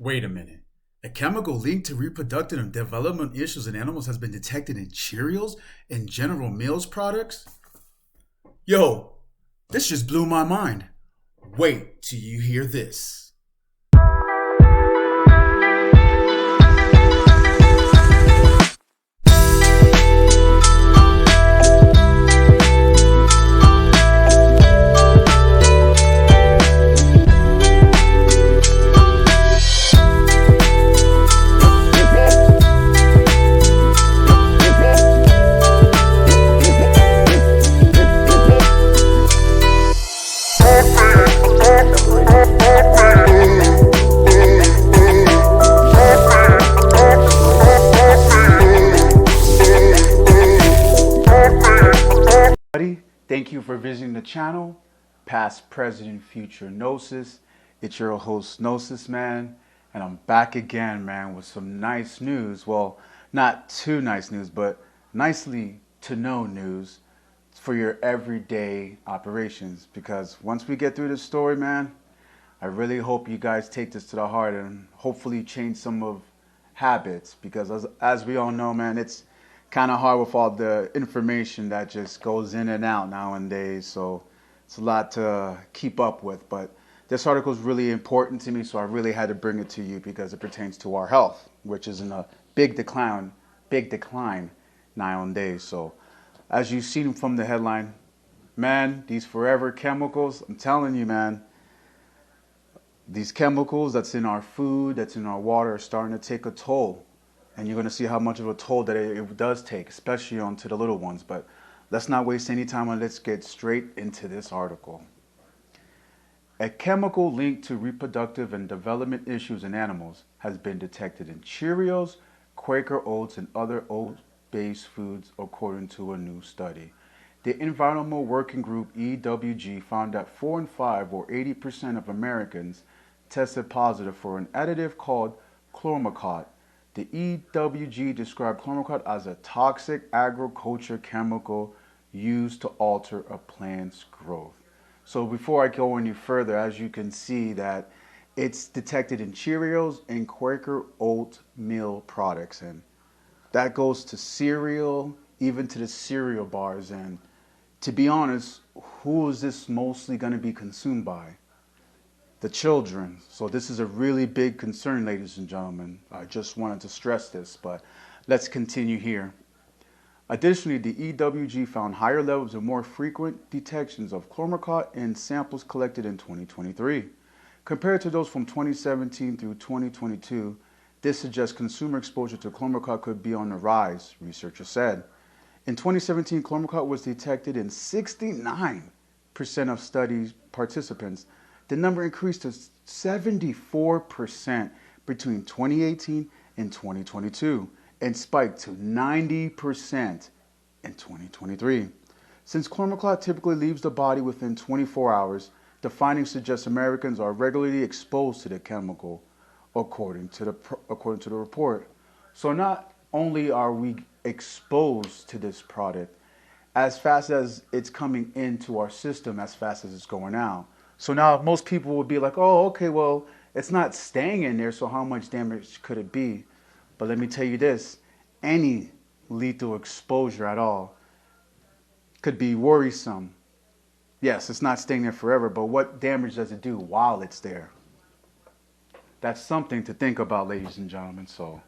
Wait a minute. A chemical linked to reproductive and development issues in animals has been detected in Cheerios and General Mills products? Yo, this just blew my mind. Wait till you hear this. Thank you for visiting the channel, Past, Present, Future Gnosis. It's your host, Gnosis Man, and I'm back again, man, with some nice news. Well, not too nice news, but nicely to know news for your everyday operations. Because once we get through this story, man, I really hope you guys take this to the heart and hopefully change some of habits. Because as we all know, man, it's kind of hard with all the information that just goes in and out nowadays, so it's a lot to keep up with. But this article is really important to me, so I really had to bring it to you because it pertains to our health, which is in a big decline nowadays. So as you've seen from the headline, man, these forever chemicals, I'm telling you, man, these chemicals that's in our food, that's in our water, are starting to take a toll. And you're going to see how much of a toll that it does take, especially onto the little ones. But let's not waste any time and let's get straight into this article. A chemical linked to reproductive and development issues in animals has been detected in Cheerios, Quaker Oats, and other oat-based foods, according to a new study. The Environmental Working Group EWG found that 4 in 5, or 80% of Americans, tested positive for an additive called chlormequat. The EWG described chlormequat as a toxic agriculture chemical used to alter a plant's growth. So before I go any further, as you can see that it's detected in Cheerios and Quaker oatmeal products, and that goes to cereal, even to the cereal bars. And to be honest, who is this mostly going to be consumed by? The children. So this is a really big concern, ladies and gentlemen. I just wanted to stress this, but let's continue here. Additionally, the EWG found higher levels and more frequent detections of chlormequat in samples collected in 2023. Compared to those from 2017 through 2022, this suggests consumer exposure to chlormequat could be on the rise, researchers said. In 2017, chlormequat was detected in 69% of study participants. The number increased to 74% between 2018 and 2022 and spiked to 90% in 2023. Since chlormequat typically leaves the body within 24 hours, the findings suggest Americans are regularly exposed to the chemical, according to the report. So not only are we exposed to this product, as fast as it's coming into our system, as fast as it's going out. So now most people would be like, oh, okay, well, it's not staying in there, so how much damage could it be? But let me tell you this, any lethal exposure at all could be worrisome. Yes, it's not staying there forever, but what damage does it do while it's there? That's something to think about, ladies and gentlemen. So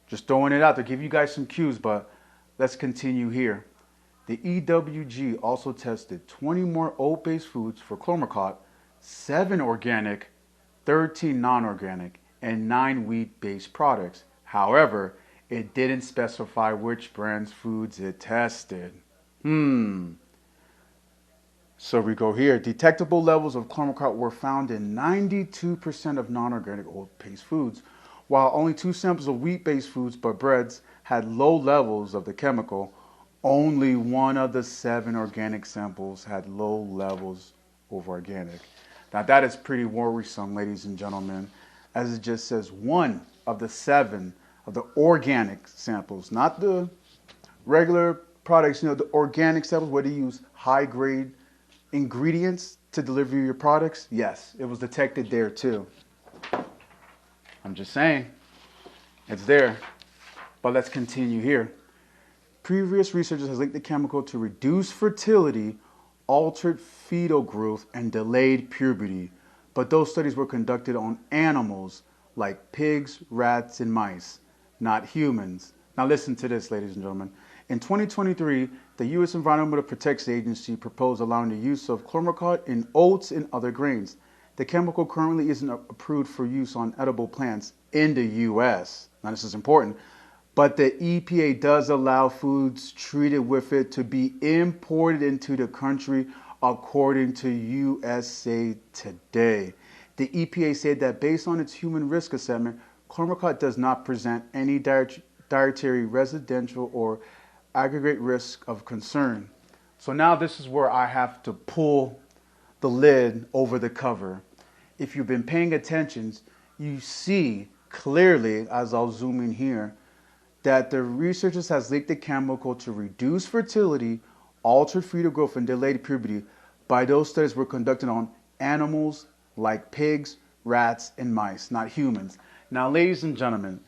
just throwing it out to give you guys some cues, but let's continue here. The EWG also tested 20 more oat-based foods for chlormequat, 7 organic, 13 non-organic, and 9 wheat-based products. However, it didn't specify which brand's foods it tested. So we go here. Detectable levels of chlormequat were found in 92% of non-organic oat-based foods, while only 2 samples of wheat-based foods but breads had low levels of the chemical. Only 1 of the 7 organic samples had low levels of organic. Now that is pretty worrisome, ladies and gentlemen, as it just says 1 of the 7 of the organic samples, not the regular products, the organic samples where they use high grade ingredients to deliver your products. Yes, it was detected there too. I'm just saying, it's there. But let's continue here. Previous researchers has linked the chemical to reduce fertility, altered fetal growth, and delayed puberty. But those studies were conducted on animals like pigs, rats, and mice, not humans. Now listen to this, ladies and gentlemen. In 2023, the U.S. Environmental Protection Agency proposed allowing the use of chlormequat in oats and other grains. The chemical currently isn't approved for use on edible plants in the U.S. Now this is important. But the EPA does allow foods treated with it to be imported into the country, according to USA Today. The EPA said that based on its human risk assessment, chlormequat does not present any dietary, residential, or aggregate risk of concern. So now this is where I have to pull the lid over the cover. If you've been paying attention, you see clearly, as I'll zoom in here, that the researchers has linked the chemical to reduce fertility, altered fetal growth, and delayed puberty. By those studies were conducted on animals like pigs, rats, and mice, not humans. Now, ladies and gentlemen,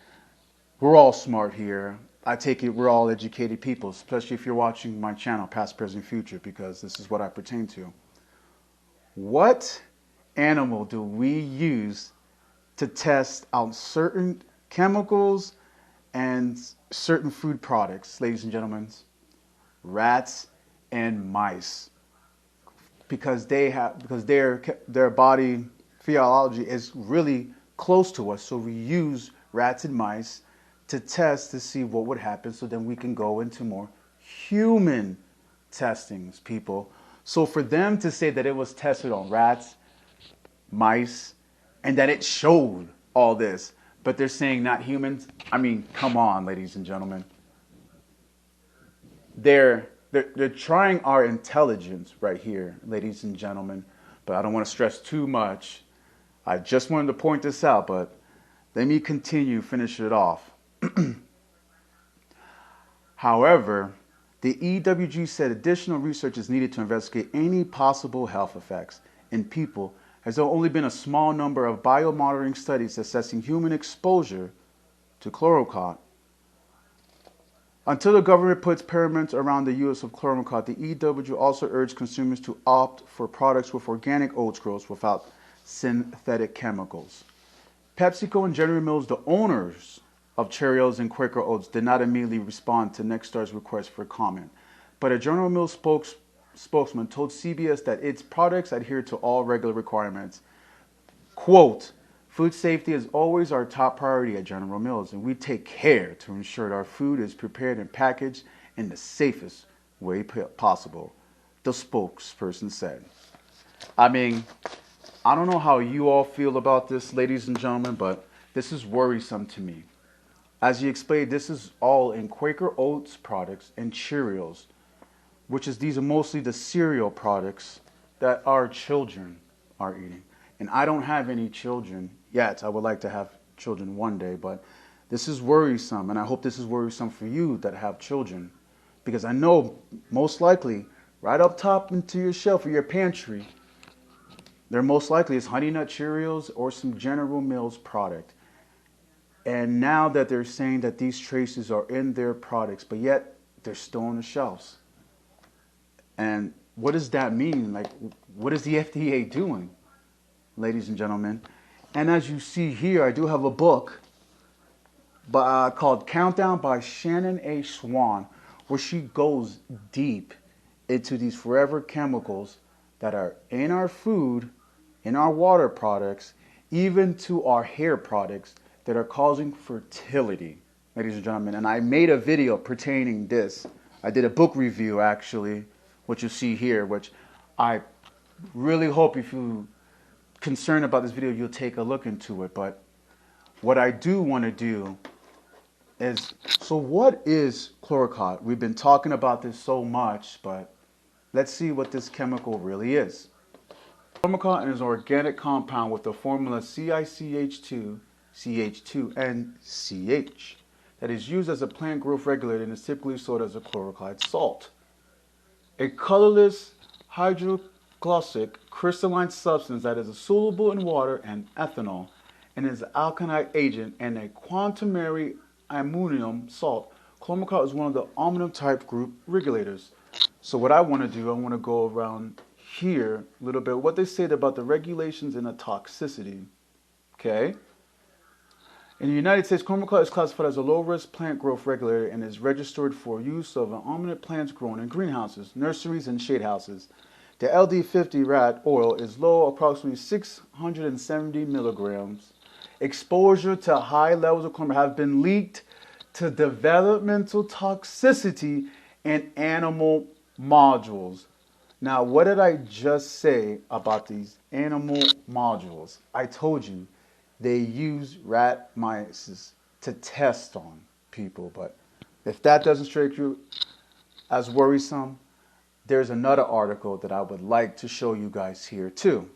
we're all smart here. I take it we're all educated people, especially if you're watching my channel, Past, Present, Future, because this is what I pertain to. What animal do we use to test out certain chemicals and certain food products, ladies and gentlemen? Rats and mice, because their body physiology is really close to us. So we use rats and mice to test to see what would happen, so then we can go into more human testings, people. So for them to say that it was tested on rats, mice, and that it showed all this, but they're saying not humans. I mean, come on, ladies and gentlemen. They're trying our intelligence right here, ladies and gentlemen. But I don't want to stress too much. I just wanted to point this out, but let me finish it off. However, the EWG said additional research is needed to investigate any possible health effects in people, as there have only been a small number of biomonitoring studies assessing human exposure to chlormequat. Until the government puts parameters around the use of chlormequat, the EWG also urged consumers to opt for products with organic oats growth without synthetic chemicals. PepsiCo and General Mills, the owners of Cheerios and Quaker Oats, did not immediately respond to Nextstar's request for comment. But a General Mills spokesman told CBS that its products adhere to all regular requirements. Quote, "Food safety is always our top priority at General Mills, and we take care to ensure that our food is prepared and packaged in the safest way possible," the spokesperson said. I mean, I don't know how you all feel about this, ladies and gentlemen, but this is worrisome to me. As he explained, this is all in Quaker Oats products and Cheerios, these are mostly the cereal products that our children are eating. And I don't have any children yet. I would like to have children one day, but this is worrisome, and I hope this is worrisome for you that have children, because I know most likely right up top into your shelf or your pantry, there most likely is Honey Nut Cheerios or some General Mills product. And now that they're saying that these traces are in their products, but yet they're still on the shelves. And what does that mean? Like, what is the FDA doing, ladies and gentlemen? And as you see here, I do have a book called Countdown by Shannon A. Swan, where she goes deep into these forever chemicals that are in our food, in our water products, even to our hair products that are causing fertility, ladies and gentlemen. And I made a video pertaining this. I did a book review, actually, what you see here, which I really hope if you're concerned about this video, you'll take a look into it. But what I do want to do is, so what is chlormequat? We've been talking about this so much, but let's see what this chemical really is. Chlormequat is an organic compound with the formula CiCH2, CH2, and CH that is used as a plant growth regulator and is typically sold as a chloride salt. A colorless hydrochloric crystalline substance that is soluble in water and ethanol and is an alkaline agent and a quaternary ammonium salt. Chlormequat is one of the ammonium type group regulators. So what I want to do, I want to go around here a little bit what they said about the regulations and the toxicity. Okay. In the United States, chlormequat is classified as a low-risk plant growth regulator and is registered for use of ammonium plants grown in greenhouses, nurseries, and shade houses. The LD50 rat oil is low, approximately 670 milligrams. Exposure to high levels of chlormequat have been leaked to developmental toxicity in animal modules. Now, what did I just say about these animal modules? I told you they use rat mice to test on people, but if that doesn't strike you as worrisome, there's another article that I would like to show you guys here too.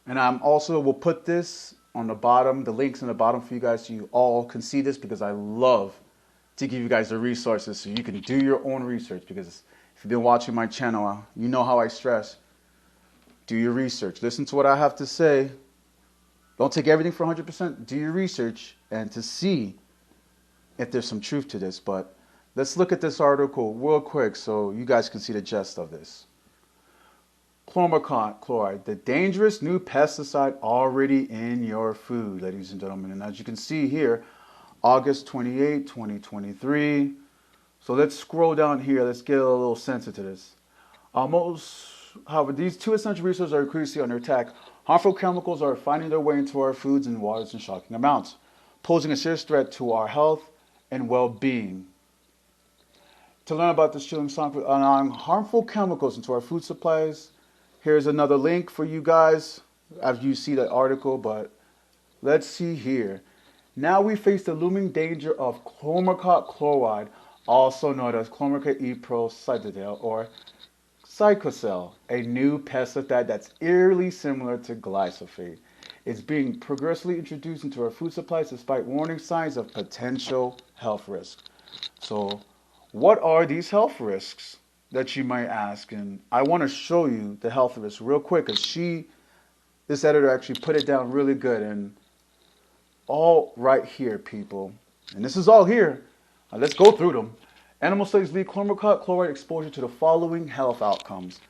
And I'm also will put this on the bottom, the links in the bottom for you guys so you all can see this, because I love to give you guys the resources so you can do your own research. Because if you've been watching my channel, you know how I stress. Do your research. Listen to what I have to say. Don't take everything for 100%. Do your research and to see if there's some truth to this. But let's look at this article real quick so you guys can see the gist of this. Chlormequat chloride, the dangerous new pesticide already in your food, ladies and gentlemen. And as you can see here, August 28, 2023. So let's scroll down here. Let's get a little sense into this. However, these two essential resources are increasingly under attack. Harmful chemicals are finding their way into our foods and waters in shocking amounts, posing a serious threat to our health and well-being. To learn about this chilling song on harmful chemicals into our food supplies, here's another link for you guys after you see that article, but let's see here. Now we face the looming danger of chlormequat chloride, also known as chlormequat eprocytidal or Cycocel, a new pesticide that's eerily similar to glyphosate. It's being progressively introduced into our food supplies despite warning signs of potential health risks. So, what are these health risks that you might ask? And I want to show you the health risks real quick because this editor actually put it down really good and all right here, people. And this is all here. Let's go through them. Animal studies lead chlormequat chloride exposure to the following health outcomes.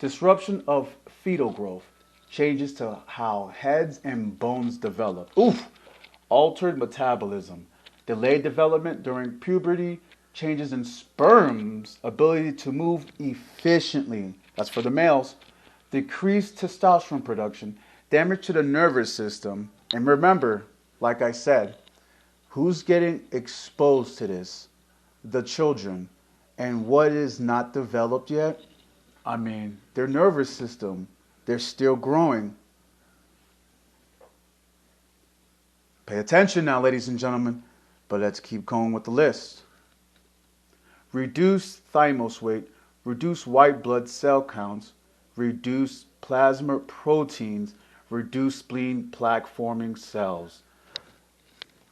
Disruption of fetal growth, changes to how heads and bones develop. Altered metabolism, delayed development during puberty, changes in sperm's ability to move efficiently. That's for the males. Decreased testosterone production, damage to the nervous system. And remember, like I said, who's getting exposed to this? The children. And what is not developed yet? I mean, their nervous system, they're still growing. Pay attention now, ladies and gentlemen, but let's keep going with the list. Reduce thymus weight, reduce white blood cell counts, reduce plasma proteins, reduce spleen plaque forming cells.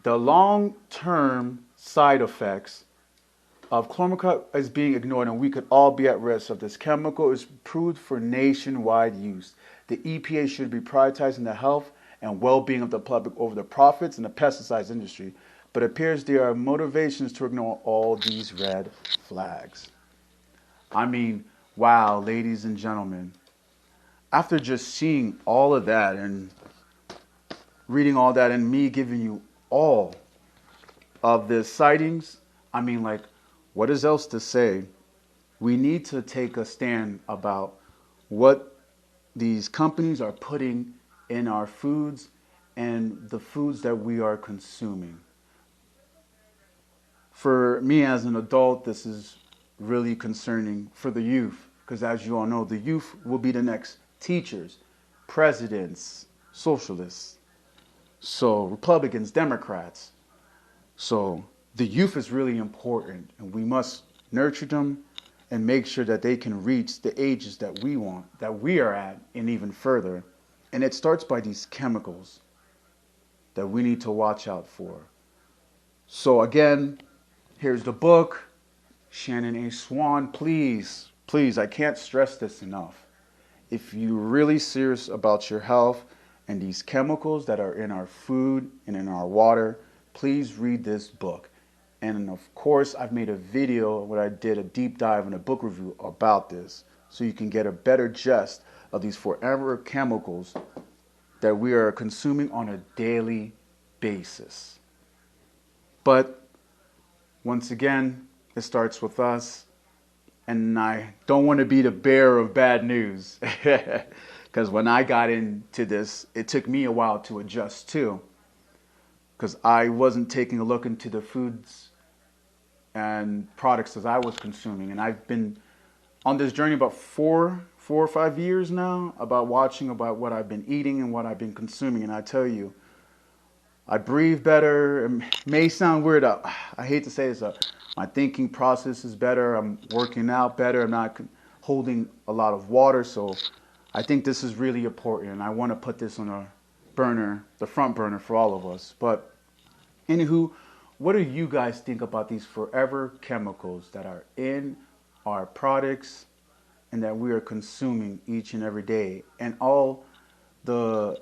The long-term side effects of chlormequat is being ignored, and we could all be at risk of this chemical is approved for nationwide use. The EPA should be prioritizing the health and well-being of the public over the profits in the pesticides industry, but it appears there are motivations to ignore all these red flags. I mean, wow, ladies and gentlemen, after just seeing all of that and reading all that and me giving you all of the sightings, I mean, like, what is else to say? We need to take a stand about what these companies are putting in our foods and the foods that we are consuming. For me as an adult, this is really concerning for the youth, because as you all know, the youth will be the next teachers, presidents, socialists, so Republicans, Democrats. So the youth is really important, and we must nurture them and make sure that they can reach the ages that we want, that we are at, and even further. And it starts by these chemicals that we need to watch out for. So again, here's the book. Shannon A. Swan, please, I can't stress this enough. if you're really serious about your health and these chemicals that are in our food and in our water, please read this book. And of course, I've made a video where I did a deep dive and a book review about this, so you can get a better gist of these forever chemicals that we are consuming on a daily basis. But once again, it starts with us. And I don't want to be the bearer of bad news, because when I got into this, it took me a while to adjust too, because I wasn't taking a look into the foods and products that I was consuming. And I've been on this journey about four or 5 years now, about watching about what I've been eating and what I've been consuming. And I tell you, I breathe better. It may sound weird. I hate to say this. My thinking process is better. I'm working out better. I'm not holding a lot of water. So I think this is really important. And I want to put this on a burner, the front burner for all of us. But anywho, what do you guys think about these forever chemicals that are in our products and that we are consuming each and every day, and all the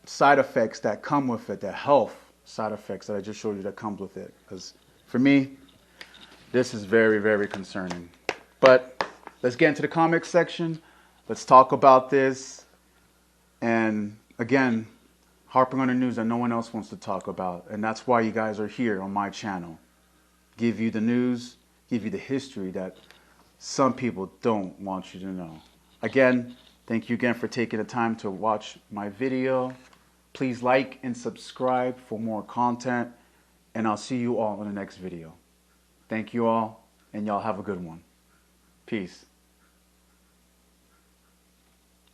side effects that come with it, the health side effects that I just showed you that comes with it? Because for me, this is very, very concerning. But let's get into the comics section. Let's talk about this. And again, harping on the news that no one else wants to talk about. And that's why you guys are here on my channel. Give you the news, give you the history that some people don't want you to know. Again, thank you again for taking the time to watch my video. Please like and subscribe for more content. And I'll see you all in the next video. Thank you all, and y'all have a good one. Peace.